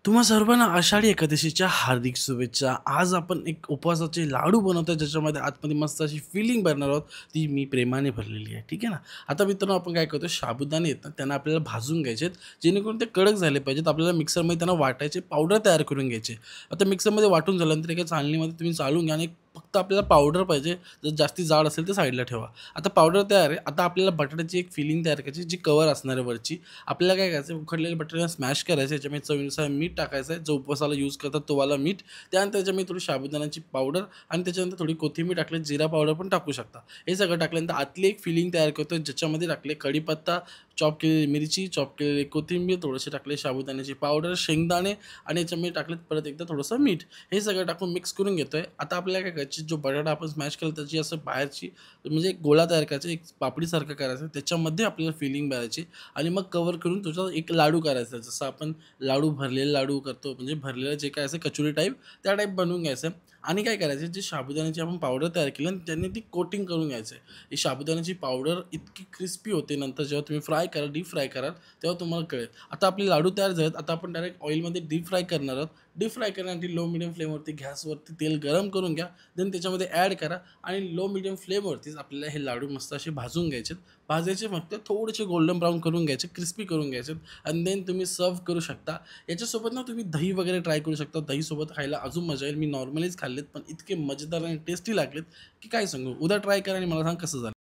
तुम्हा सर्वांना आषाढी एकादशीच्या हार्दिक शुभेच्छा. आज आपण एक उपवासाचे लाडू बनवतोय, ज्याच्यामध्ये आतमध्ये मस्त अशी फिलिंग भरणार आहोत, ती मी प्रेमाने भरलेली आहे. ठीक आहे ना. आता मित्रांनो, आपण काय करतो, साबुदाणे आहेत ना, त्यांना आपल्याला भाजून घ्यायचे आहेत, जेणेकरून ते कडक झाले पाहिजेत. आपल्याला मिक्सरमध्ये त्यांना वाटायचे, पावडर तयार करून घ्यायचे. आता मिक्सरमध्ये वाटून झाल्यानंतर एका चाळणीमध्ये तुम्ही चालून घ्या आणि फक्त आपल्याला पावडर पाहिजे. जर जास्ती जाड असेल तर साईडला ठेवा. आता पावडर तयार आहे. आता आपल्याला बटाट्याची एक फिलिंग तयार करायची, जी कवर असणार आहे वरची. आपल्याला काय करायचं, उकडलेल्या बटाट्याला स्मॅश करायचं, याच्यामध्ये चवीनुसार मीठ टाकायचं आहे, जो उपवासाला यूज करतात तो वाला मीठ. त्यानंतर त्याच्यामध्ये थोडी साबुदाण्याची पावडर आणि त्याच्यानंतर थोडी कोथिंबीर टाकली, जिरा पावडर पण टाकू शकता. हे सगळं टाकल्यानंतर आतली एक फिलिंग तयार करतो, ज्याच्यामध्ये टाकले कढीपत्ता, चॉप केलेली मिरची, चॉप केलेली कोथिंबीर, थोडेसे टाकले साबुदाण्याची पावडर, शेंगदाणे आणि याच्यामध्ये टाकलेत परत एकदा थोडंसं मीठ. हे सगळं टाकून मिक्स करून घेतोय. आता आपल्याला काय करायची, जो बटाटा आपण स्मॅश केला त्याची असं बाहेरची म्हणजे एक गोळा तयार करायचा, एक पापडीसारखं करायचं, त्याच्यामध्ये आपल्याला फिलिंग भरायची आणि मग कव्हर करून त्याचा एक लाडू करायचा. जसं आपण लाडू भरलेले लाडू करतो, म्हणजे भरलेलं जे काय असेल कचोरी टाईप, त्या टाईप बनवून घ्यायचं. आणि काय करायचं, जे साबुदाण्याची आपण पावडर तयार केली आणि त्यांनी ती कोटिंग करून घ्यायचं आहे. ही साबुदाण्याची पावडर इतकी क्रिस्पी होते, नंतर जेव्हा तुम्ही फ्राय कराल, डीप फ्राय कराल, तेव्हा तुम्हाला कळेल. आता आपले लाडू तयार झालेत. आता आपण डायरेक्ट ऑइलमध्ये डीप फ्राय करणार आहोत. डीप फ्राय करण्यासाठी लो मीडियम फ्लेमवरती गॅसवरती तेल गरम करून घ्या. देन त्याच्यामध्ये ॲड करा आणि लो मीडियम फ्लेमवरतीच आपल्याला हे लाडू मस्त असे भाजून घ्यायचे. भाजायचे फक्त थोडेसे गोल्डन ब्राऊन करून घ्यायचे, क्रिस्पी करून घ्यायचे आणि देन तुम्ही सर्व्ह करू शकता. याच्यासोबत ना तुम्ही दही वगैरे ट्राय करू शकता. दहीसोबत खायला अजून मजा येईल. मी नॉर्मलीच खाल्लेत, पण इतके मजेदार आणि टेस्टी लागलेत की काय सांगू. उद्या ट्राय करा आणि मला सांग कसं झालं.